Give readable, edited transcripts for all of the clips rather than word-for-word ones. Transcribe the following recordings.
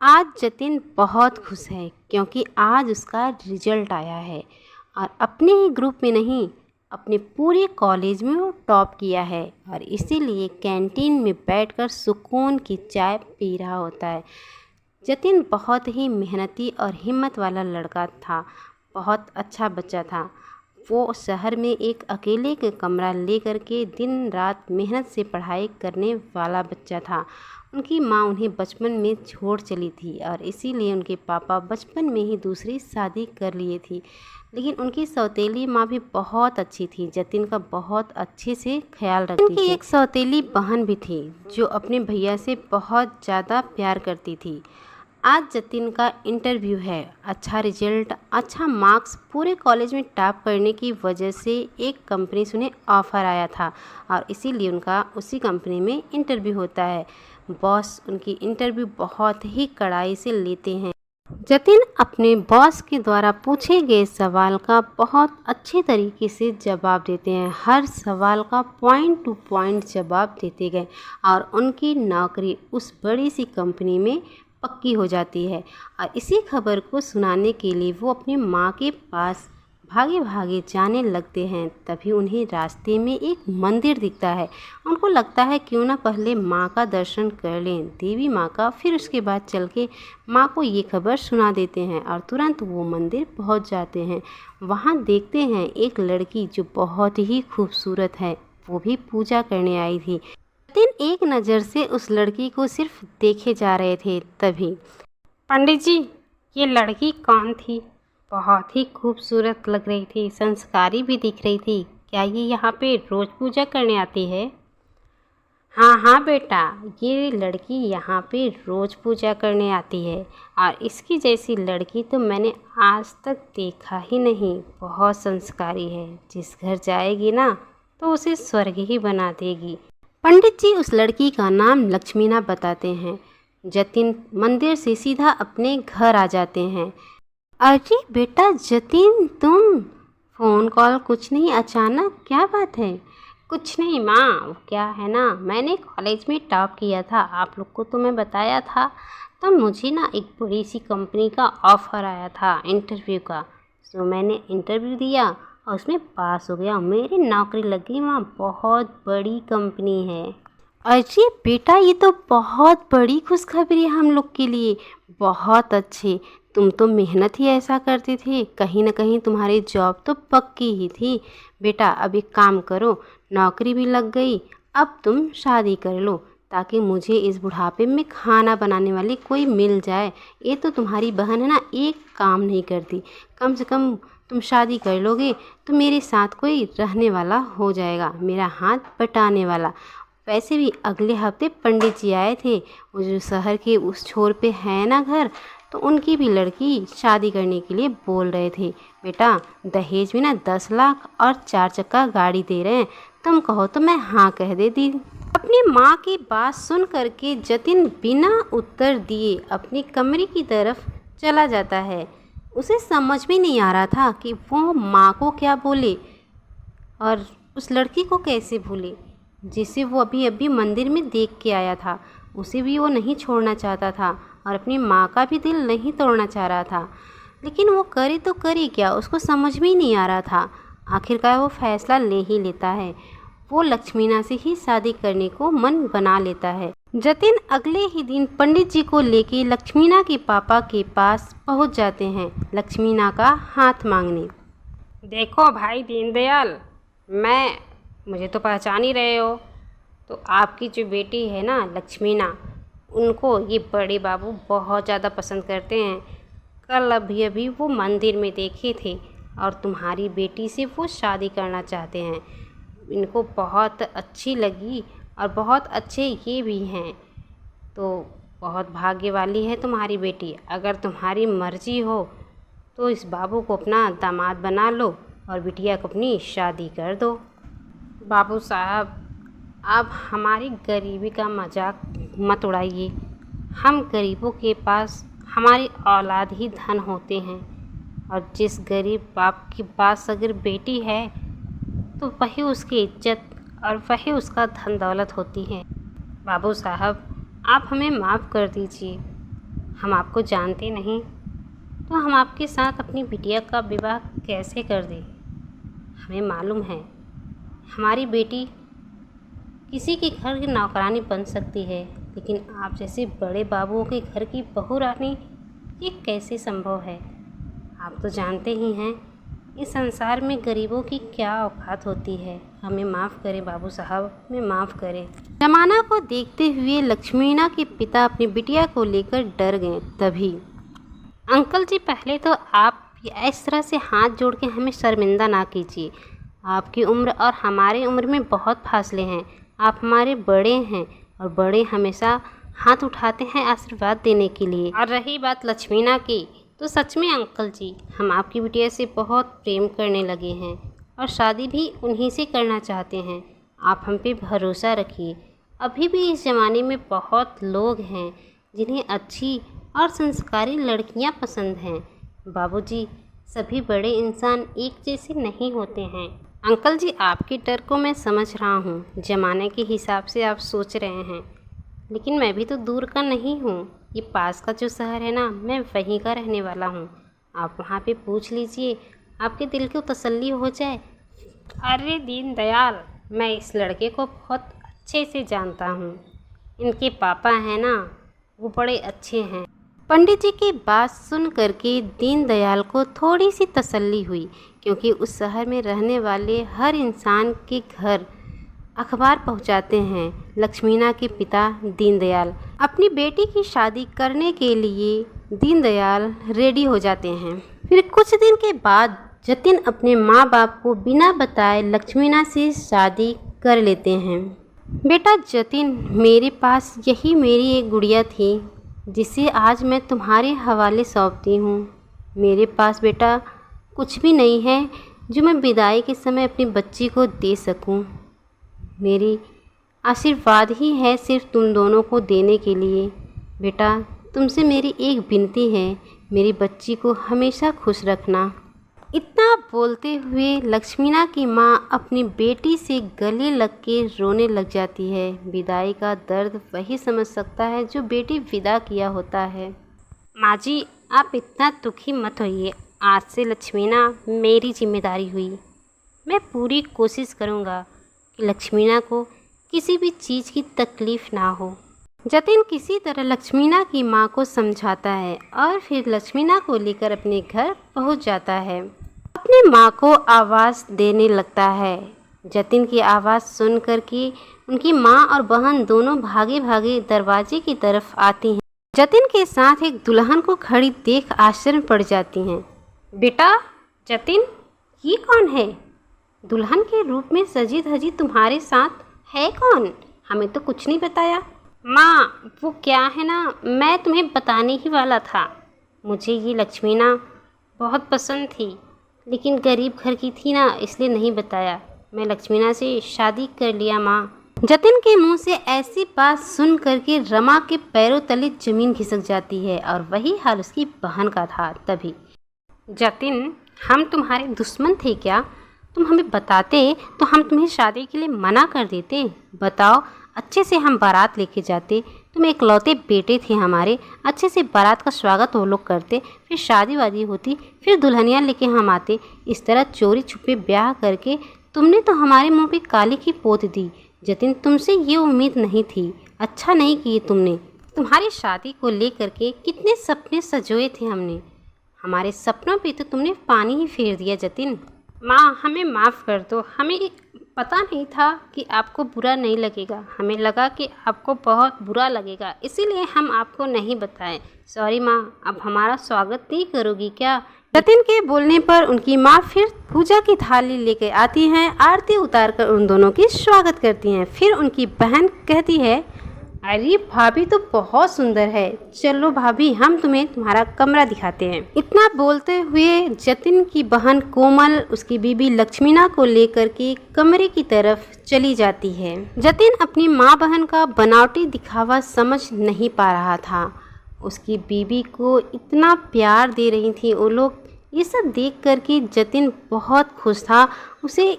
आज जतिन बहुत खुश है क्योंकि आज उसका रिजल्ट आया है और अपने ही ग्रुप में नहीं, अपने पूरे कॉलेज में वो टॉप किया है और इसीलिए कैंटीन में बैठकर सुकून की चाय पी रहा होता है। जतिन बहुत ही मेहनती और हिम्मत वाला लड़का था। बहुत अच्छा बच्चा था। वो शहर में एक अकेले का कमरा लेकर के दिन रात मेहनत से पढ़ाई करने वाला बच्चा था। उनकी माँ उन्हें बचपन में छोड़ चली थी और इसीलिए उनके पापा बचपन में ही दूसरी शादी कर लिए थी। लेकिन उनकी सौतेली माँ भी बहुत अच्छी थी। जतिन का बहुत अच्छे से ख्याल रखती थी। उनकी एक सौतेली बहन भी थी जो अपने भैया से बहुत ज़्यादा प्यार करती थी। आज जतिन का इंटरव्यू है। अच्छा रिजल्ट, अच्छा मार्क्स, पूरे कॉलेज में टॉप करने की वजह से एक कंपनी से उन्हें ऑफ़र आया था और इसीलिए उनका उसी कंपनी में इंटरव्यू होता है। बॉस उनकी इंटरव्यू बहुत ही कड़ाई से लेते हैं। जतिन अपने बॉस के द्वारा पूछे गए सवाल का बहुत अच्छे तरीके से जवाब देते हैं। हर सवाल का पॉइंट टू पॉइंट जवाब देते गए और उनकी नौकरी उस बड़ी सी कंपनी में पक्की हो जाती है। और इसी खबर को सुनाने के लिए वो अपनी माँ के पास भागे भागे जाने लगते हैं। तभी उन्हें रास्ते में एक मंदिर दिखता है। उनको लगता है क्यों ना पहले माँ का दर्शन कर लें, देवी माँ का, फिर उसके बाद चल के माँ को ये खबर सुना देते हैं और तुरंत वो मंदिर पहुँच जाते हैं। वहाँ देखते हैं एक लड़की जो बहुत ही खूबसूरत है, वो भी पूजा करने आई थी। जतिन एक नज़र से उस लड़की को सिर्फ देखे जा रहे थे। तभी पंडित जी, ये लड़की कौन थी? बहुत ही खूबसूरत लग रही थी, संस्कारी भी दिख रही थी। क्या ये यहाँ पे रोज़ पूजा करने आती है? हाँ हाँ बेटा, ये लड़की यहाँ पे रोज़ पूजा करने आती है और इसकी जैसी लड़की तो मैंने आज तक देखा ही नहीं। बहुत संस्कारी है, जिस घर जाएगी ना तो उसे स्वर्ग ही बना देगी। पंडित जी उस लड़की का नाम लक्ष्मीना बताते हैं। जतिन मंदिर से सीधा अपने घर आ जाते हैं। अरे बेटा जतिन, तुम फ़ोन कॉल कुछ नहीं, अचानक क्या बात है? कुछ नहीं माँ, क्या है ना, मैंने कॉलेज में टॉप किया था, आप लोग को तो मैं बताया था। तो मुझे ना एक बड़ी सी कंपनी का ऑफ़र आया था इंटरव्यू का। तो मैंने इंटरव्यू दिया और उसमें पास हो गया, मेरी नौकरी लग गई। वहाँ बहुत बड़ी कंपनी है। अरे बेटा, ये तो बहुत बड़ी खुशखबरी है हम लोग के लिए। बहुत अच्छे, तुम तो मेहनत ही ऐसा करते थे, कहीं ना कहीं तुम्हारी जॉब तो पक्की ही थी। बेटा अब एक काम करो, नौकरी भी लग गई, अब तुम शादी कर लो ताकि मुझे इस बुढ़ापे में खाना बनाने वाली कोई मिल जाए। ये तो तुम्हारी बहन है ना, एक काम नहीं करती, कम से कम तुम शादी कर लोगे तो मेरे साथ कोई रहने वाला हो जाएगा, मेरा हाथ बटाने वाला। वैसे भी अगले हफ्ते पंडित जी आए थे, वो जो शहर के उस छोर पे है ना घर, तो उनकी भी लड़की शादी करने के लिए बोल रहे थे। बेटा दहेज में ना 10 लाख और 4 चक्का गाड़ी दे रहे हैं, तुम कहो तो मैं हाँ कह देती। अपनी माँ की बात सुन करके जतिन बिना उत्तर दिए अपनी कमरे की तरफ चला जाता है। उसे समझ में नहीं आ रहा था कि वो माँ को क्या बोले और उस लड़की को कैसे भूले जिसे वो अभी अभी मंदिर में देख के आया था। उसे भी वो नहीं छोड़ना चाहता था और अपनी माँ का भी दिल नहीं तोड़ना चाह रहा था। लेकिन वो करे तो करे क्या, उसको समझ में ही नहीं आ रहा था। आखिरकार वो फैसला ले ही लेता है। वो लक्ष्मीना से ही शादी करने को मन बना लेता है। जतिन अगले ही दिन पंडित जी को लेके लक्ष्मीना के पापा के पास पहुंच जाते हैं, लक्ष्मीना का हाथ मांगने। देखो भाई दीनदयाल, मुझे तो पहचान ही रहे हो, तो आपकी जो बेटी है ना लक्ष्मीना, उनको ये बड़े बाबू बहुत ज़्यादा पसंद करते हैं। कल अभी अभी वो मंदिर में देखे थे और तुम्हारी बेटी से वो शादी करना चाहते हैं। इनको बहुत अच्छी लगी और बहुत अच्छे ये भी हैं, तो बहुत भाग्य वाली है तुम्हारी बेटी। अगर तुम्हारी मर्ज़ी हो तो इस बाबू को अपना दामाद बना लो और बिटिया को अपनी शादी कर दो। बाबू साहब, आप हमारी गरीबी का मजाक मत उड़ाइए। हम गरीबों के पास हमारी औलाद ही धन होते हैं और जिस गरीब बाप के पास अगर बेटी है तो वही उसकी इज्जत और वही उसका धन दौलत होती है। बाबू साहब, आप हमें माफ़ कर दीजिए। हम आपको जानते नहीं तो हम आपके साथ अपनी बिटिया का विवाह कैसे कर दें। हमें मालूम है हमारी बेटी किसी के घर की नौकरानी बन सकती है, लेकिन आप जैसे बड़े बाबुओं के घर की बहू रानी ये कैसे संभव है। आप तो जानते ही हैं इस संसार में गरीबों की क्या औकात होती है। हमें माफ़ करें बाबू साहब, हमें माफ़ करें। जमाना को देखते हुए लक्ष्मीना के पिता अपनी बिटिया को लेकर डर गए। तभी अंकल जी, पहले तो आप इस तरह से हाथ जोड़ के हमें शर्मिंदा ना कीजिए। आपकी उम्र और हमारी उम्र में बहुत फासले हैं। आप हमारे बड़े हैं और बड़े हमेशा हाथ उठाते हैं आशीर्वाद देने के लिए। और रही बात लक्ष्मीना की, तो सच में अंकल जी, हम आपकी बिटिया से बहुत प्रेम करने लगे हैं और शादी भी उन्हीं से करना चाहते हैं। आप हम पे भरोसा रखिए। अभी भी इस ज़माने में बहुत लोग हैं जिन्हें अच्छी और संस्कारी लड़कियां पसंद हैं। बाबूजी, सभी बड़े इंसान एक जैसे नहीं होते हैं। अंकल जी, आपके डर को मैं समझ रहा हूँ। ज़माने के हिसाब से आप सोच रहे हैं, लेकिन मैं भी तो दूर का नहीं हूँ। ये पास का जो शहर है ना, मैं वहीं का रहने वाला हूँ। आप वहाँ पे पूछ लीजिए, आपके दिल को तसल्ली हो जाए। अरे दीनदयाल, मैं इस लड़के को बहुत अच्छे से जानता हूँ। इनके पापा हैं ना, वो बड़े अच्छे हैं। पंडित जी की बात सुन करके दीनदयाल को थोड़ी सी तसल्ली हुई, क्योंकि उस शहर में रहने वाले हर इंसान के घर अखबार पहुंचाते हैं। लक्ष्मीना के पिता दीनदयाल अपनी बेटी की शादी करने के लिए दीनदयाल रेडी हो जाते हैं। फिर कुछ दिन के बाद जतिन अपने माँ बाप को बिना बताए लक्ष्मीना से शादी कर लेते हैं। बेटा जतिन, मेरे पास यही मेरी एक गुड़िया थी जिसे आज मैं तुम्हारे हवाले सौंपती हूँ। मेरे पास बेटा कुछ भी नहीं है जो मैं विदाई के समय अपनी बच्ची को दे सकूँ। मेरी आशीर्वाद ही है सिर्फ तुम दोनों को देने के लिए। बेटा, तुमसे मेरी एक विनती है, मेरी बच्ची को हमेशा खुश रखना। इतना बोलते हुए लक्ष्मीना की माँ अपनी बेटी से गले लग के रोने लग जाती है। विदाई का दर्द वही समझ सकता है जो बेटी विदा किया होता है। माँ जी, आप इतना दुखी मत होइए। आज से लक्ष्मीना मेरी जिम्मेदारी हुई। मैं पूरी कोशिश करूँगा कि लक्ष्मीना को किसी भी चीज़ की तकलीफ़ ना हो। जतिन किसी तरह लक्ष्मीना की माँ को समझाता है और फिर लक्ष्मीना को लेकर अपने घर पहुँच जाता है। अपनी माँ को आवाज़ देने लगता है। जतिन की आवाज़ सुन कर के उनकी माँ और बहन दोनों भागे भागे दरवाजे की तरफ आती हैं। जतिन के साथ एक दुल्हन को खड़ी देख आश्चर्य पड़ जाती हैं। बेटा जतिन, ये कौन है? दुल्हन के रूप में सजी धजी तुम्हारे साथ है कौन? हमें तो कुछ नहीं बताया। माँ, वो क्या है ना, मैं तुम्हें बताने ही वाला था। मुझे ये लक्ष्मीना बहुत पसंद थी, लेकिन गरीब घर की थी ना, इसलिए नहीं बताया। मैं लक्ष्मीना से शादी कर लिया माँ। जतिन के मुंह से ऐसी बात सुन करके रमा के पैरों तले जमीन खिसक जाती है और वही हाल उसकी बहन का था। तभी जतिन, हम तुम्हारे दुश्मन थे क्या? तुम हमें बताते तो हम तुम्हें शादी के लिए मना कर देते। बताओ, अच्छे से हम बारात लेके जाते। तुम इकलौते बेटे थे हमारे, अच्छे से बारात का स्वागत वो लोग करते, फिर शादी वादी होती, फिर दुल्हनिया लेके हम आते। इस तरह चोरी छुपे ब्याह करके तुमने तो हमारे मुंह पे काली की पोत दी। जतिन, तुमसे ये उम्मीद नहीं थी। अच्छा नहीं किए तुमने। तुम्हारी शादी को लेकर के कितने सपने सजोए थे हमने, हमारे सपनों पे तो तुमने पानी ही फेर दिया। जतिन, माँ हमें माफ़ कर दो। हमें पता नहीं था कि आपको बुरा नहीं लगेगा। हमें लगा कि आपको बहुत बुरा लगेगा, इसीलिए हम आपको नहीं बताएं। सॉरी माँ, अब हमारा स्वागत नहीं करोगी क्या? जतिन के बोलने पर उनकी माँ फिर पूजा की थाली लेकर आती हैं। आरती उतारकर उन दोनों की स्वागत करती हैं। फिर उनकी बहन कहती है, अरे भाभी तो बहुत सुंदर है, चलो भाभी हम तुम्हें तुम्हारा कमरा दिखाते हैं। इतना बोलते हुए जतिन की बहन कोमल उसकी बीबी लक्ष्मीना को लेकर के कमरे की तरफ चली जाती है। जतिन अपनी माँ बहन का बनावटी दिखावा समझ नहीं पा रहा था। उसकी बीबी को इतना प्यार दे रही थी वो लोग। ये सब देख करके जतिन बहुत खुश था। उसे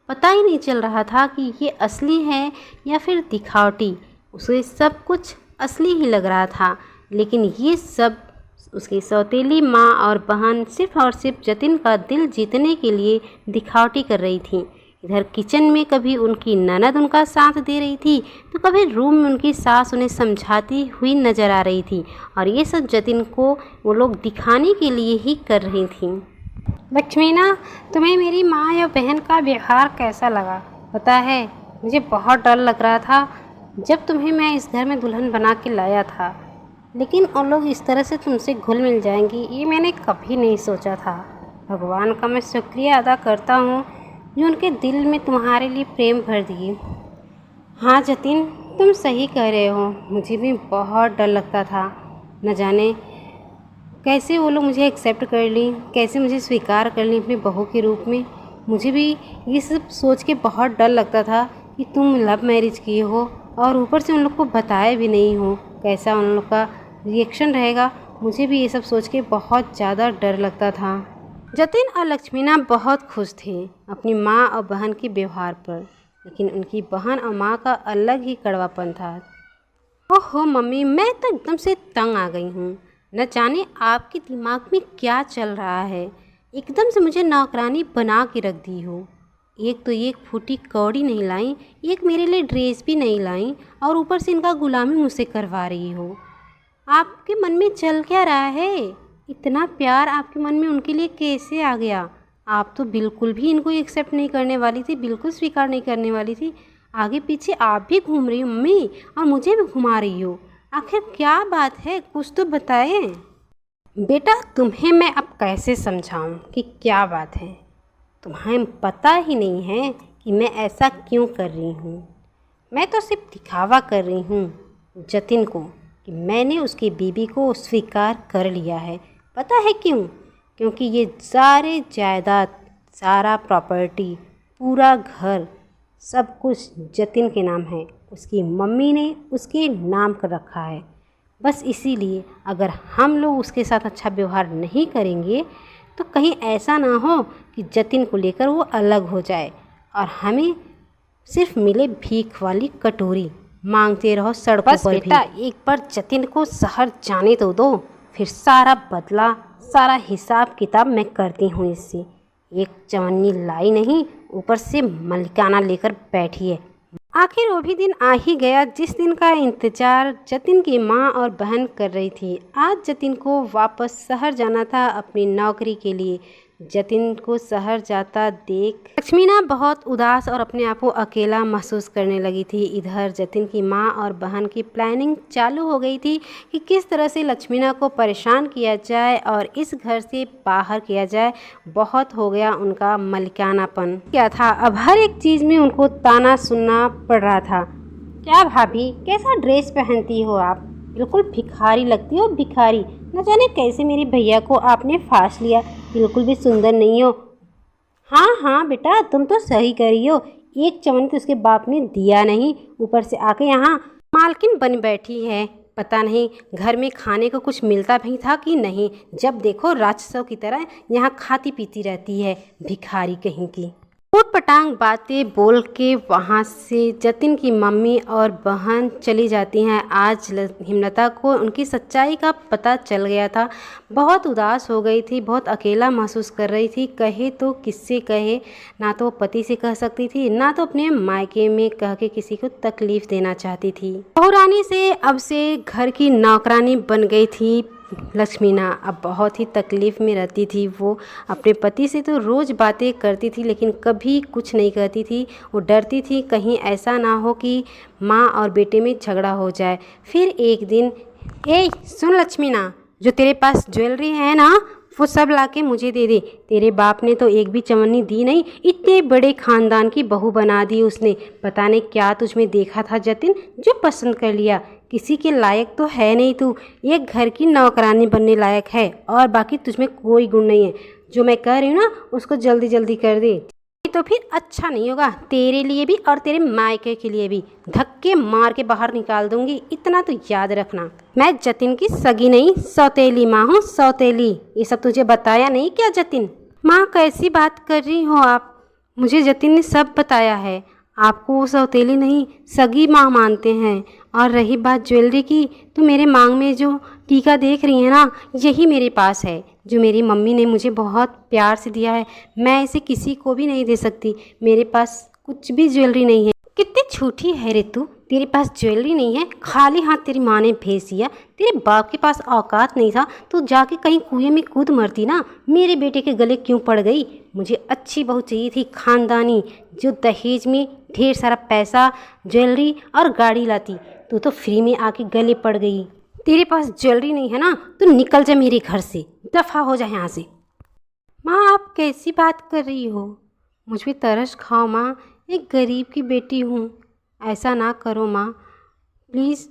पता ही नहीं चल रहा था कि ये असली है या फिर दिखावटी। उसे सब कुछ असली ही लग रहा था। लेकिन ये सब उसकी सौतेली माँ और बहन सिर्फ और सिर्फ जतिन का दिल जीतने के लिए दिखावटी कर रही थी। इधर किचन में कभी उनकी ननद उनका साथ दे रही थी तो कभी रूम में उनकी सास उन्हें समझाती हुई नज़र आ रही थी, और ये सब जतिन को वो लोग दिखाने के लिए ही कर रही थी। लक्ष्मीना, तुम्हें मेरी माँ या बहन का व्यवहार कैसा लगा? पता है, मुझे बहुत डर लग रहा था जब तुम्हें मैं इस घर में दुल्हन बना के लाया था, लेकिन उन लोग इस तरह से तुमसे घुल मिल जाएंगी ये मैंने कभी नहीं सोचा था। भगवान का मैं शुक्रिया अदा करता हूँ जो उनके दिल में तुम्हारे लिए प्रेम भर दिए। हाँ जतिन, तुम सही कह रहे हो, मुझे भी बहुत डर लगता था, न जाने कैसे वो लोग मुझे एक्सेप्ट कर ली, कैसे मुझे स्वीकार कर ली अपनी बहू के रूप में। मुझे भी ये सब सोच के बहुत डर लगता था कि तुम लव मैरिज किए हो और ऊपर से उन लोग को बताया भी नहीं हो, कैसा उन लोग का रिएक्शन रहेगा। मुझे भी ये सब सोच के बहुत ज़्यादा डर लगता था। जतिन और लक्ष्मीना बहुत खुश थे अपनी माँ और बहन के व्यवहार पर, लेकिन उनकी बहन और माँ का अलग ही कड़वापन था। ओहो मम्मी, मैं तो एकदम से तंग आ गई हूँ। न जाने आपके दिमाग में क्या चल रहा है, एकदम से मुझे नौकरानी बना के रख दी हो। एक तो एक फूटी कौड़ी नहीं लाई, एक मेरे लिए ड्रेस भी नहीं लाई, और ऊपर से इनका गुलामी मुझसे करवा रही हो। आपके मन में चल क्या रहा है? इतना प्यार आपके मन में उनके लिए कैसे आ गया? आप तो बिल्कुल भी इनको एक्सेप्ट नहीं करने वाली थी, बिल्कुल स्वीकार नहीं करने वाली थी। आगे पीछे आप भी घूम रही हो मम्मी, और मुझे भी घुमा रही हो। आखिर क्या बात है, कुछ तो बताएं। बेटा, तुम्हें मैं अब कैसे समझाऊं कि क्या बात है? तुम्हें पता ही नहीं है कि मैं ऐसा क्यों कर रही हूँ। मैं तो सिर्फ दिखावा कर रही हूँ जतिन को कि मैंने उसकी बीबी को स्वीकार कर लिया है। पता है क्यों? क्योंकि ये सारे जायदाद, सारा प्रॉपर्टी, पूरा घर, सब कुछ जतिन के नाम है। उसकी मम्मी ने उसके नाम कर रखा है। बस इसीलिए अगर हम लोग उसके साथ अच्छा व्यवहार नहीं करेंगे तो कहीं ऐसा ना हो कि जतिन को लेकर वो अलग हो जाए और हमें सिर्फ मिले भीख वाली कटोरी, मांगते रहो सड़कों पर भी। बेटा, एक बार जतिन को शहर जाने तो दो, फिर सारा बदला, सारा हिसाब किताब मैं करती हूँ इससे। एक चवन्नी लाई नहीं, ऊपर से मलिकाना लेकर बैठी है। आखिर वो भी दिन आ ही गया जिस दिन का इंतजार जतिन की माँ और बहन कर रही थी। आज जतिन को वापस शहर जाना था अपनी नौकरी के लिए। जतिन को शहर जाता देख लक्ष्मीना बहुत उदास और अपने आप को अकेला महसूस करने लगी थी। इधर जतिन की माँ और बहन की प्लानिंग चालू हो गई थी कि किस तरह से लक्ष्मीना को परेशान किया जाए और इस घर से बाहर किया जाए। बहुत हो गया उनका मलिकानापन क्या था, अब हर एक चीज़ में उनको ताना सुनना पड़ रहा था। क्या भाभी, कैसा ड्रेस पहनती हो आप? बिल्कुल भिखारी लगती हो, भिखारी। न जाने कैसे मेरे भैया को आपने फांस लिया, बिल्कुल भी सुंदर नहीं हो। हाँ हाँ बेटा, तुम तो सही कर रही हो। एक चवन्नी तो उसके बाप ने दिया नहीं, ऊपर से आके यहाँ मालकिन बन बैठी है। पता नहीं घर में खाने को कुछ मिलता भी था कि नहीं, जब देखो राक्षसों की तरह यहाँ खाती पीती रहती है, भिखारी कहीं की। ऊट पटांग बातें बोल के वहाँ से जतिन की मम्मी और बहन चली जाती हैं। आज हिमलता को उनकी सच्चाई का पता चल गया था। बहुत उदास हो गई थी, बहुत अकेला महसूस कर रही थी। कहे तो किससे कहे, ना तो पति से कह सकती थी, ना तो अपने मायके में कह के किसी को तकलीफ़ देना चाहती थी। बहू रानी से अब से घर की नौकरानी बन गई थी लक्ष्मीना। अब बहुत ही तकलीफ़ में रहती थी वो। अपने पति से तो रोज़ बातें करती थी लेकिन कभी कुछ नहीं कहती थी। वो डरती थी कहीं ऐसा ना हो कि माँ और बेटे में झगड़ा हो जाए। फिर एक दिन, ए सुन लक्ष्मीना, जो तेरे पास ज्वेलरी है ना वो सब लाके मुझे दे दे। तेरे बाप ने तो एक भी चवन्नी दी नहीं, इतने बड़े खानदान की बहू बना दी उसने। पता नहीं क्या तुझ में देखा था जतिन, जो पसंद कर लिया। किसी के लायक तो है नहीं तू, एक घर की नौकरानी बनने लायक है, और बाकी तुझमें कोई गुण नहीं है। जो मैं कह रही हूँ ना उसको जल्दी जल्दी कर दे, तो फिर अच्छा नहीं होगा तेरे लिए भी और तेरे मायके के लिए भी। धक्के मार के बाहर निकाल दूंगी, इतना तो याद रखना। मैं जतिन की सगी नहीं, सौतेली माँ हूँ, सौतेली। ये सब तुझे बताया नहीं क्या जतिन? माँ, कैसी बात कर रही हो आप? मुझे जतिन ने सब बताया है। आपको वो सौतेली नहीं, सगी माँ मानते हैं, और रही बात ज्वेलरी की, तो मेरे मांग में जो टीका देख रही है ना, यही मेरे पास है, जो मेरी मम्मी ने मुझे बहुत प्यार से दिया है। मैं इसे किसी को भी नहीं दे सकती। मेरे पास कुछ भी ज्वेलरी नहीं है। कितनी झूठी है रे तू, तेरे पास ज्वेलरी नहीं है, खाली हाथ तेरी माँ ने भेज दिया। तेरे बाप के पास औकात नहीं था तो जाके कहीं कुएं में कूद मरती ना। मेरे बेटे के गले क्यों पड़ गई? मुझे अच्छी बहू चाहिए थी, खानदानी, जो दहेज में ढेर सारा पैसा, ज्वेलरी और गाड़ी लाती। तू तो फ्री में आके गले पड़ गई। तेरे पास ज्वेलरी नहीं है ना, तो निकल जा मेरे घर से, दफ़ा हो जा यहाँ से। माँ, आप कैसी बात कर रही हो? मुझ पे तरस खाओ माँ, एक गरीब की बेटी हूँ। ऐसा ना करो माँ, प्लीज़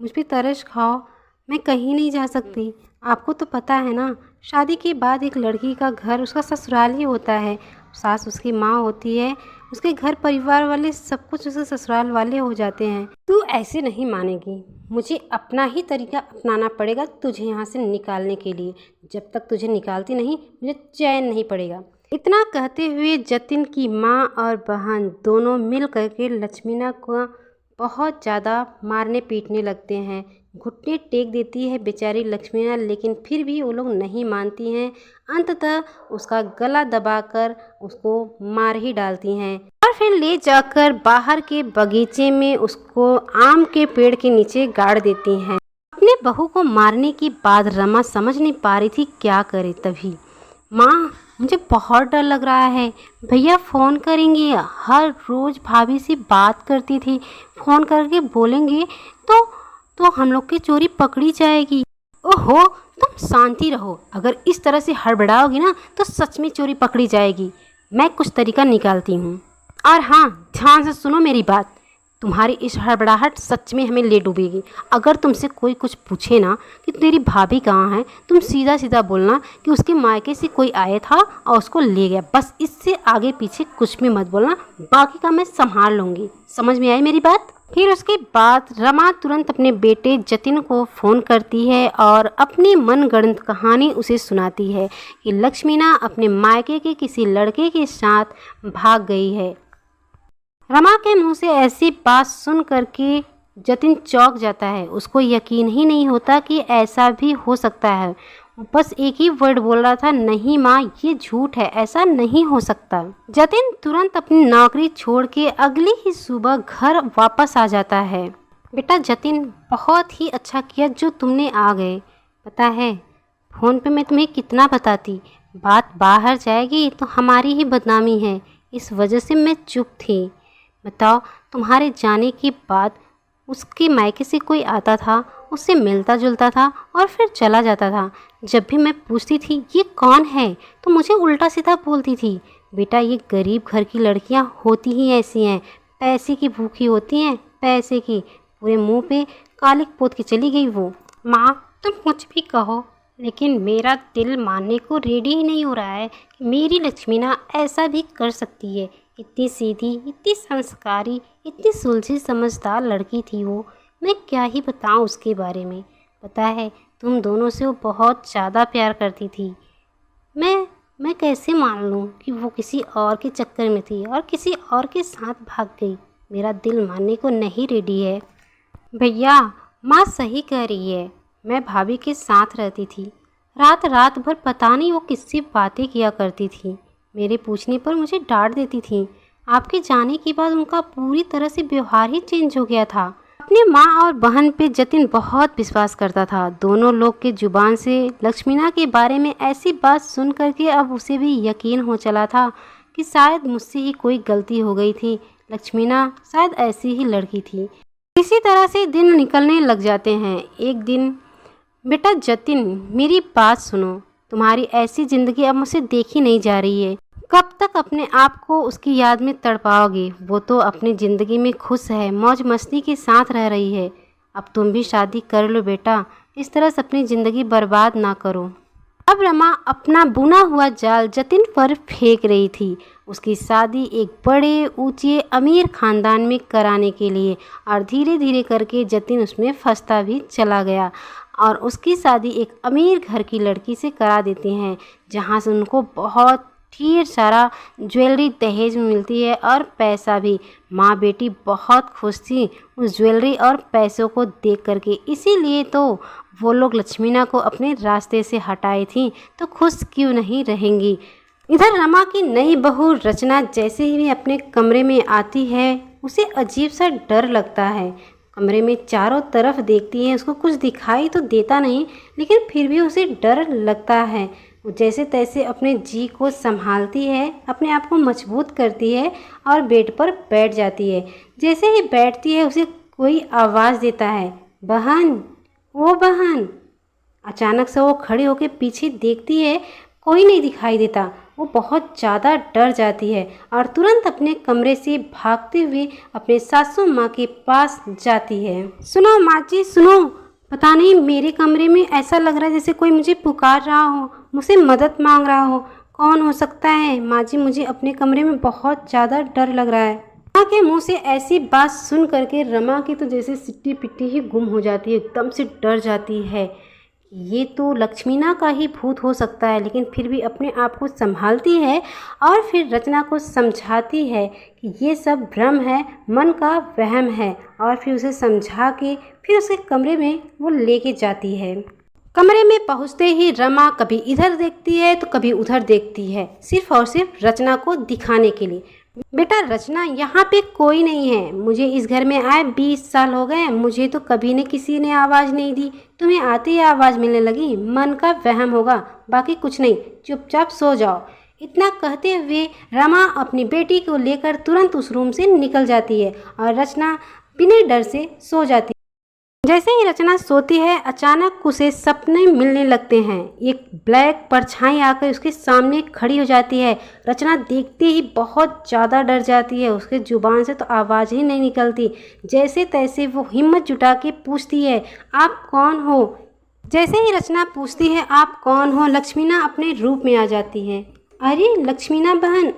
मुझ पे तरस खाओ। मैं कहीं नहीं जा सकती। आपको तो पता है ना, शादी के बाद एक लड़की का घर उसका ससुराल ही होता है। सास उसकी माँ होती है, उसके घर परिवार वाले सब कुछ उसके ससुराल वाले हो जाते हैं। तू ऐसे नहीं मानेगी, मुझे अपना ही तरीका अपनाना पड़ेगा तुझे यहाँ से निकालने के लिए। जब तक तुझे निकालती नहीं, मुझे चैन नहीं पड़ेगा। इतना कहते हुए जतिन की माँ और बहन दोनों मिल करके लक्ष्मीना को बहुत ज़्यादा मारने पीटने लगते हैं। घुटने टेक देती है बेचारी लक्ष्मीना, लेकिन फिर भी वो लोग नहीं मानती हैं। अंततः उसका गला दबाकर उसको मार ही डालती हैं और फिर ले जाकर बाहर के बगीचे में उसको आम के पेड़ के नीचे गाड़ देती हैं। अपने बहू को मारने के बाद रमा समझ नहीं पा रही थी क्या करे। तभी, माँ, मुझे बहुत डर लग रहा है। भैया फ़ोन करेंगे, हर रोज़ भाभी से बात करती थी, फ़ोन करके बोलेंगे तो हम लोग की चोरी पकड़ी जाएगी। ओहो, तुम शांति रहो। अगर इस तरह से हड़बड़ाओगी ना तो सच में चोरी पकड़ी जाएगी। मैं कुछ तरीका निकालती हूँ। और हाँ, ध्यान से सुनो मेरी बात। तुम्हारी इस हड़बड़ाहट सच में हमें ले डूबेगी। अगर तुमसे कोई कुछ पूछे ना कि तेरी भाभी कहाँ है, तुम सीधा सीधा बोलना कि उसके मायके से कोई आया था और उसको ले गया। बस इससे आगे पीछे कुछ भी मत बोलना, बाकी का मैं संभाल लूँगी। समझ में आई मेरी बात? फिर उसके बाद रमा तुरंत अपने बेटे जतिन को फ़ोन करती है और अपनी मनगढ़ंत कहानी उसे सुनाती है कि लक्ष्मीना अपने मायके के किसी लड़के के साथ भाग गई है। रमा के मुंह से ऐसी बात सुन करके जतिन चौंक जाता है। उसको यकीन ही नहीं होता कि ऐसा भी हो सकता है। बस एक ही वर्ड बोल रहा था, नहीं माँ, ये झूठ है, ऐसा नहीं हो सकता। जतिन तुरंत अपनी नौकरी छोड़ के अगली ही सुबह घर वापस आ जाता है। बेटा जतिन, बहुत ही अच्छा किया जो तुमने आ गए। पता है, फ़ोन पे मैं तुम्हें कितना बताती, बात बाहर जाएगी तो हमारी ही बदनामी है। इस वजह से मैं चुप थी। बताओ, तुम्हारे जाने के बाद उसके मायके से कोई आता था, उससे मिलता जुलता था और फिर चला जाता था। जब भी मैं पूछती थी ये कौन है, तो मुझे उल्टा सीधा बोलती थी। बेटा, ये गरीब घर की लड़कियां होती ही ऐसी हैं, पैसे की भूखी होती हैं, पैसे की। पूरे मुंह पे कालिक पोत के चली गई वो। माँ, तुम कुछ भी कहो, लेकिन मेरा दिल मानने को रेडी ही नहीं हो रहा है कि मेरी लक्ष्मीना ऐसा भी कर सकती है। इतनी सीधी, इतनी संस्कारी, इतनी सुलझी समझदार लड़की थी वो। मैं क्या ही बताऊं उसके बारे में। पता है, तुम दोनों से वो बहुत ज़्यादा प्यार करती थी। मैं कैसे मान लूं कि वो किसी और के चक्कर में थी और किसी और के साथ भाग गई। मेरा दिल मानने को नहीं रेडी है। भैया, माँ सही कह रही है। मैं भाभी के साथ रहती थी। रात भर पता नहीं वो किससे बातें किया करती थी। मेरे पूछने पर मुझे डांट देती थी। आपके जाने के बाद उनका पूरी तरह से व्यवहार ही चेंज हो गया था। अपनी माँ और बहन पे जतिन बहुत विश्वास करता था। दोनों लोग के जुबान से लक्ष्मीना के बारे में ऐसी बात सुन करके अब उसे भी यकीन हो चला था कि शायद मुझसे ही कोई गलती हो गई थी। लक्ष्मीना शायद ऐसी ही लड़की थी। इसी तरह से दिन निकलने लग जाते हैं। एक दिन, बेटा जतिन, मेरी बात सुनो। तुम्हारी ऐसी ज़िंदगी अब मुझसे देखी नहीं जा रही है। कब तक अपने आप को उसकी याद में तड़पाओगे? वो तो अपनी ज़िंदगी में खुश है, मौज मस्ती के साथ रह रही है। अब तुम भी शादी कर लो बेटा, इस तरह से अपनी ज़िंदगी बर्बाद ना करो। अब रमा अपना बुना हुआ जाल जतिन पर फेंक रही थी। उसकी शादी एक बड़े ऊंचे अमीर ख़ानदान में कराने के लिए, और धीरे धीरे करके जतिन उसमें फंसता भी चला गया और उसकी शादी एक अमीर घर की लड़की से करा देते हैं, जहाँ से उनको बहुत ढेर सारा ज्वेलरी दहेज में मिलती है और पैसा भी। माँ बेटी बहुत खुश थी उस ज्वेलरी और पैसों को देख करके, इसीलिए तो वो लोग लक्ष्मीना को अपने रास्ते से हटाई थी, तो खुश क्यों नहीं रहेंगी। इधर रमा की नई बहू रचना जैसे ही अपने कमरे में आती है उसे अजीब सा डर लगता है। कमरे में चारों तरफ देखती है, उसको कुछ दिखाई तो देता नहीं, लेकिन फिर भी उसे डर लगता है। वो जैसे तैसे अपने जी को संभालती है, अपने आप को मजबूत करती है और बेड पर बैठ जाती है। जैसे ही बैठती है उसे कोई आवाज़ देता है, बहन, ओ बहन। अचानक से वो खड़ी होकर पीछे देखती है, कोई नहीं दिखाई देता। वो बहुत ज़्यादा डर जाती है और तुरंत अपने कमरे से भागते हुए अपने सासू माँ के पास जाती है। सुनो माँ जी सुनो, पता नहीं मेरे कमरे में ऐसा लग रहा है जैसे कोई मुझे पुकार रहा हो, मुझसे मदद मांग रहा हो। कौन हो सकता है माँ जी? मुझे अपने कमरे में बहुत ज़्यादा डर लग रहा है। रमा के मुँह से ऐसी बात सुन करके रमा की तो जैसे सिट्टी पिट्टी ही गुम हो जाती है, एकदम से डर जाती है। ये तो लक्ष्मीना का ही भूत हो सकता है, लेकिन फिर भी अपने आप को संभालती है और फिर रचना को समझाती है कि ये सब भ्रम है, मन का वहम है, और फिर उसे समझा के फिर उसके कमरे में वो लेके जाती है। कमरे में पहुंचते ही रमा कभी इधर देखती है तो कभी उधर देखती है, सिर्फ और सिर्फ रचना को दिखाने के लिए। बेटा रचना, यहाँ पे कोई नहीं है। मुझे इस घर में आए 20 साल हो गए, मुझे तो कभी ने किसी ने आवाज़ नहीं दी। तुम्हें आते ही आवाज़ मिलने लगी, मन का वहम होगा, बाकी कुछ नहीं, चुपचाप सो जाओ। इतना कहते हुए रमा अपनी बेटी को लेकर तुरंत उस रूम से निकल जाती है और रचना बिना डर से सो जाती है। जैसे ही रचना सोती है अचानक उसे सपने मिलने लगते हैं। एक ब्लैक परछाई आकर उसके सामने खड़ी हो जाती है। रचना देखते ही बहुत ज़्यादा डर जाती है, उसके जुबान से तो आवाज़ ही नहीं निकलती। जैसे तैसे वो हिम्मत जुटा के पूछती है, आप कौन हो? जैसे ही रचना पूछती है आप कौन हो, लक्ष्मीना अपने रूप में आ जाती है। अरे लक्ष्मीना बहन,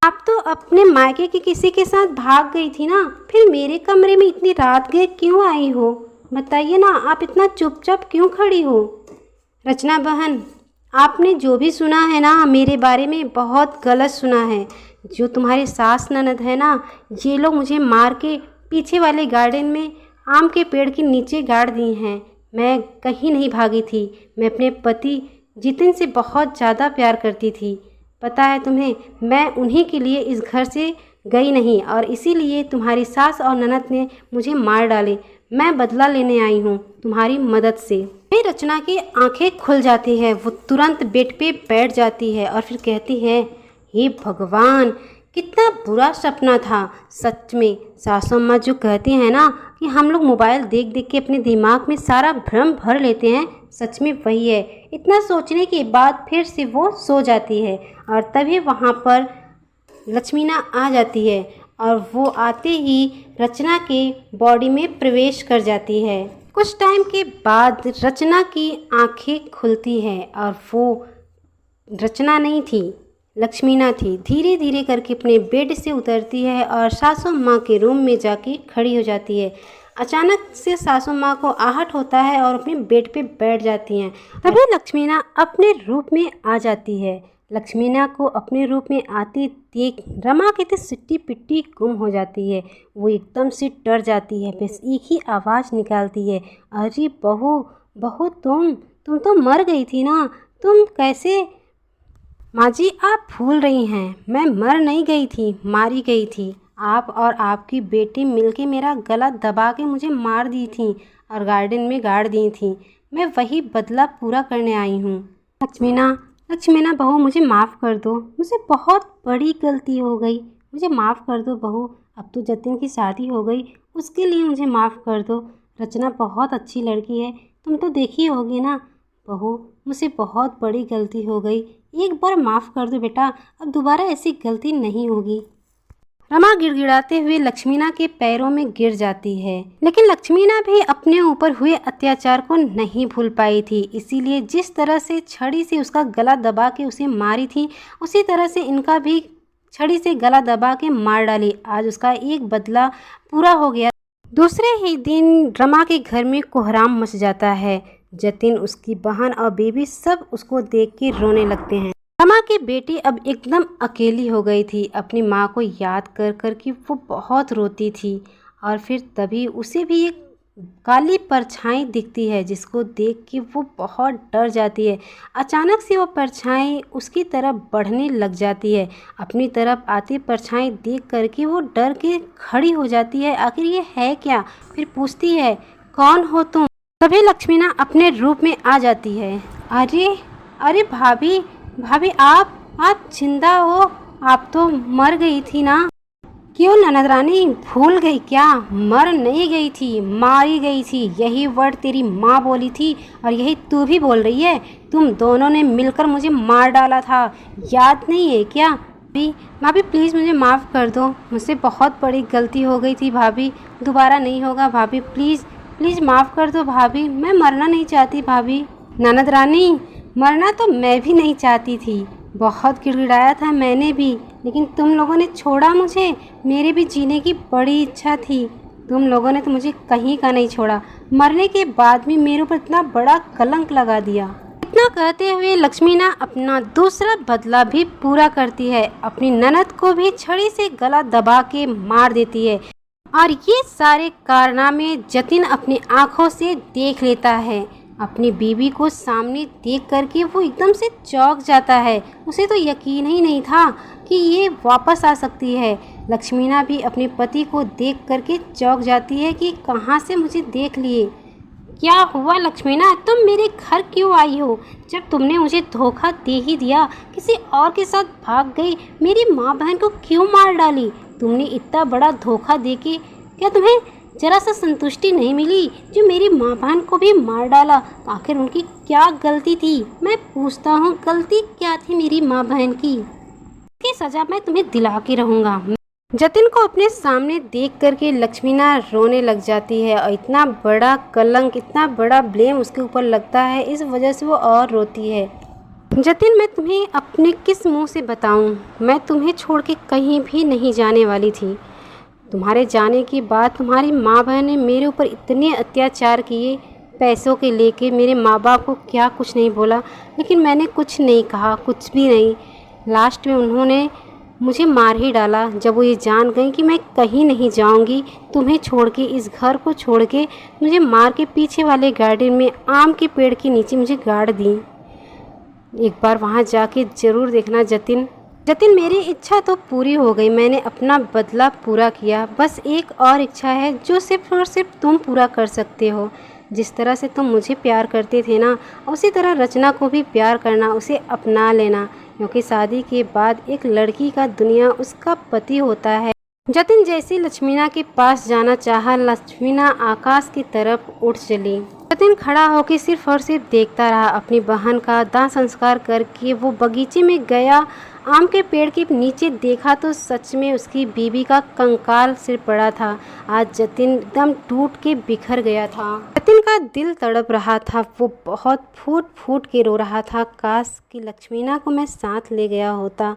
आप तो अपने मायके के किसी के साथ भाग गई थी ना, फिर मेरे कमरे में इतनी रात गए क्यों आई हो? बताइए ना, आप इतना चुपचाप क्यों खड़ी हो? रचना बहन, आपने जो भी सुना है ना मेरे बारे में बहुत गलत सुना है। जो तुम्हारी सास ननद है ना, ये लोग मुझे मार के पीछे वाले गार्डन में आम के पेड़ के नीचे गाड़ दी हैं। मैं कहीं नहीं भागी थी, मैं अपने पति जितिन से बहुत ज़्यादा प्यार करती थी। पता है तुम्हें, मैं उन्हीं के लिए इस घर से गई नहीं और इसीलिए तुम्हारी सास और ननद ने मुझे मार डाले। मैं बदला लेने आई हूँ तुम्हारी मदद से। फिर रचना की आंखें खुल जाती है, वो तुरंत बेड पे बैठ जाती है और फिर कहती है, हे भगवान, कितना बुरा सपना था। सच में सासू अम्मा जो कहती हैं ना कि हम लोग मोबाइल देख देख के अपने दिमाग में सारा भ्रम भर लेते हैं, सच में वही है। इतना सोचने के बाद फिर से वो सो जाती है और तभी वहाँ पर लक्ष्मीना आ जाती है और वो आते ही रचना के बॉडी में प्रवेश कर जाती है। कुछ टाइम के बाद रचना की आंखें खुलती है और वो रचना नहीं थी, लक्ष्मीना थी। धीरे धीरे करके अपने बेड से उतरती है और सासू माँ के रूम में जाके खड़ी हो जाती है। अचानक से सासू माँ को आहट होता है और अपने बेड पे बैठ जाती हैं। तभी लक्ष्मीना अपने रूप में आ जाती है। लक्ष्मीना को अपने रूप में आती देख रमा की तो सिट्टी पिट्टी गुम हो जाती है। वो एकदम से डर जाती है, बस एक ही आवाज़ निकालती है, अरे बहू, बहू तुम तो मर गई थी ना, तुम कैसे? माँ जी आप भूल रही हैं, मैं मर नहीं गई थी, मारी गई थी। आप और आपकी बेटी मिलके मेरा गला दबा के मुझे मार दी थी और गार्डन में गाड़ दी थी। मैं वही बदला पूरा करने आई हूँ। लक्ष्मीना बहू, मुझे माफ़ कर दो, मुझसे बहुत बड़ी गलती हो गई, मुझे माफ़ कर दो बहू। अब तो जतिन की शादी हो गई, उसके लिए मुझे माफ़ कर दो। रचना बहुत अच्छी लड़की है, तुम तो देखी होगी ना। बहू, मुझसे बहुत बड़ी गलती हो गई, एक बार माफ़ कर दो बेटा, अब दोबारा ऐसी गलती नहीं होगी। रमा गिड़गिड़ाते हुए लक्ष्मीना के पैरों में गिर जाती है, लेकिन लक्ष्मीना भी अपने ऊपर हुए अत्याचार को नहीं भूल पाई थी। इसीलिए जिस तरह से छड़ी से उसका गला दबा के उसे मारी थी, उसी तरह से इनका भी छड़ी से गला दबा के मार डाली। आज उसका एक बदला पूरा हो गया। दूसरे ही दिन रमा के घर में कोहराम मच जाता है। जतिन, उसकी बहन और बेबी सब उसको देख के रोने लगते हैं। रमा की बेटी अब एकदम अकेली हो गई थी। अपनी माँ को याद कर कर कि वो बहुत रोती थी और फिर तभी उसे भी एक काली परछाई दिखती है जिसको देख के वो बहुत डर जाती है। अचानक से वो परछाई उसकी तरफ बढ़ने लग जाती है। अपनी तरफ आती परछाई देख कर के वो डर के खड़ी हो जाती है। आखिर ये है क्या? फिर पूछती है, कौन हो तुम? तभी लक्ष्मीना अपने रूप में आ जाती है। अरे अरे भाभी, भाभी आप जिंदा हो? आप तो मर गई थी ना? क्यों ननद रानी, भूल गई क्या? मर नहीं गई थी, मारी गई थी। यही वर्ड तेरी माँ बोली थी और यही तू भी बोल रही है। तुम दोनों ने मिलकर मुझे मार डाला था, याद नहीं है क्या? भाभी भाभी प्लीज़ मुझे माफ़ कर दो, मुझसे बहुत बड़ी गलती हो गई थी भाभी, दोबारा नहीं होगा भाभी, प्लीज़ प्लीज़ माफ़ कर दो भाभी, मैं मरना नहीं चाहती भाभी। ननद रानी, मरना तो मैं भी नहीं चाहती थी, बहुत गिड़गिड़ाया था मैंने भी, लेकिन तुम लोगों ने छोड़ा मुझे। मेरे भी जीने की बड़ी इच्छा थी, तुम लोगों ने तो मुझे कहीं का नहीं छोड़ा। मरने के बाद भी मेरे ऊपर इतना बड़ा कलंक लगा दिया। इतना कहते हुए लक्ष्मीना अपना दूसरा बदला भी पूरा करती है। अपनी ननद को भी छड़ी से गला दबा के मार देती है और ये सारे कारनामे जतिन अपनी आंखों से देख लेता है। अपनी बीवी को सामने देख करके वो एकदम से चौंक जाता है। उसे तो यकीन ही नहीं था कि ये वापस आ सकती है। लक्ष्मीना भी अपने पति को देख करके चौंक जाती है कि कहाँ से मुझे देख लिए। क्या हुआ लक्ष्मीना, तुम मेरे घर क्यों आई हो? जब तुमने मुझे धोखा दे ही दिया, किसी और के साथ भाग गई, मेरी माँ बहन को क्यों मार डाली? तुमने इतना बड़ा धोखा देके क्या तुम्हें जरा सा संतुष्टि नहीं मिली जो मेरी माँ बहन को भी मार डाला? आखिर उनकी क्या गलती थी? मैं पूछता हूँ, गलती क्या थी मेरी माँ बहन की? इसकी सजा मैं तुम्हें दिला के रहूँगा। जतिन को अपने सामने देख करके लक्ष्मीना रोने लग जाती है और इतना बड़ा कलंक, इतना बड़ा ब्लेम उसके ऊपर लगता है, इस वजह से वो और रोती है। जतिन, मैं तुम्हें अपने किस मुंह से बताऊं, मैं तुम्हें छोड़ के कहीं भी नहीं जाने वाली थी। तुम्हारे जाने के बाद तुम्हारी माँ बहन ने मेरे ऊपर इतने अत्याचार किए, पैसों के लेके मेरे माँ बाप को क्या कुछ नहीं बोला, लेकिन मैंने कुछ नहीं कहा, कुछ भी नहीं। लास्ट में उन्होंने मुझे मार ही डाला जब वो ये जान गई कि मैं कहीं नहीं जाऊंगी तुम्हें छोड़ के, इस घर को छोड़ के। मुझे मार के पीछे वाले गार्डन में आम के पेड़ के नीचे मुझे गाड़ दी। एक बार वहाँ जाके ज़रूर देखना जतिन। जतिन, मेरी इच्छा तो पूरी हो गई, मैंने अपना बदला पूरा किया। बस एक और इच्छा है जो सिर्फ और सिर्फ तुम पूरा कर सकते हो। जिस तरह से तुम मुझे प्यार करते थे ना, उसी तरह रचना को भी प्यार करना, उसे अपना लेना, क्योंकि शादी के बाद एक लड़की का दुनिया उसका पति होता है। जतिन जैसे लक्ष्मीना के पास जाना चाहा, लक्ष्मीना आकाश की तरफ उठ चली। जतिन खड़ा होकर सिर्फ और सिर्फ देखता रहा। अपनी बहन का दाह संस्कार करके वो बगीचे में गया, आम के पेड़ के नीचे देखा तो सच में उसकी बीवी का कंकाल सिर पड़ा था। आज जतिन एकदम टूट के बिखर गया था। जतिन का दिल तड़प रहा था, वो बहुत फूट फूट के रो रहा था। काश कि लक्ष्मीना को मैं साथ ले गया होता।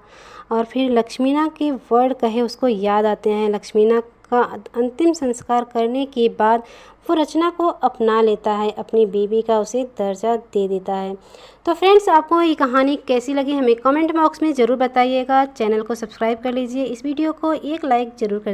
और फिर लक्ष्मीना के वर्ड कहे उसको याद आते हैं। लक्ष्मीना का अंतिम संस्कार करने के बाद वो रचना को अपना लेता है, अपनी बीवी का उसे दर्जा दे देता है। तो फ्रेंड्स, आपको ये कहानी कैसी लगी हमें कमेंट बॉक्स में ज़रूर बताइएगा। चैनल को सब्सक्राइब कर लीजिए, इस वीडियो को एक लाइक ज़रूर कर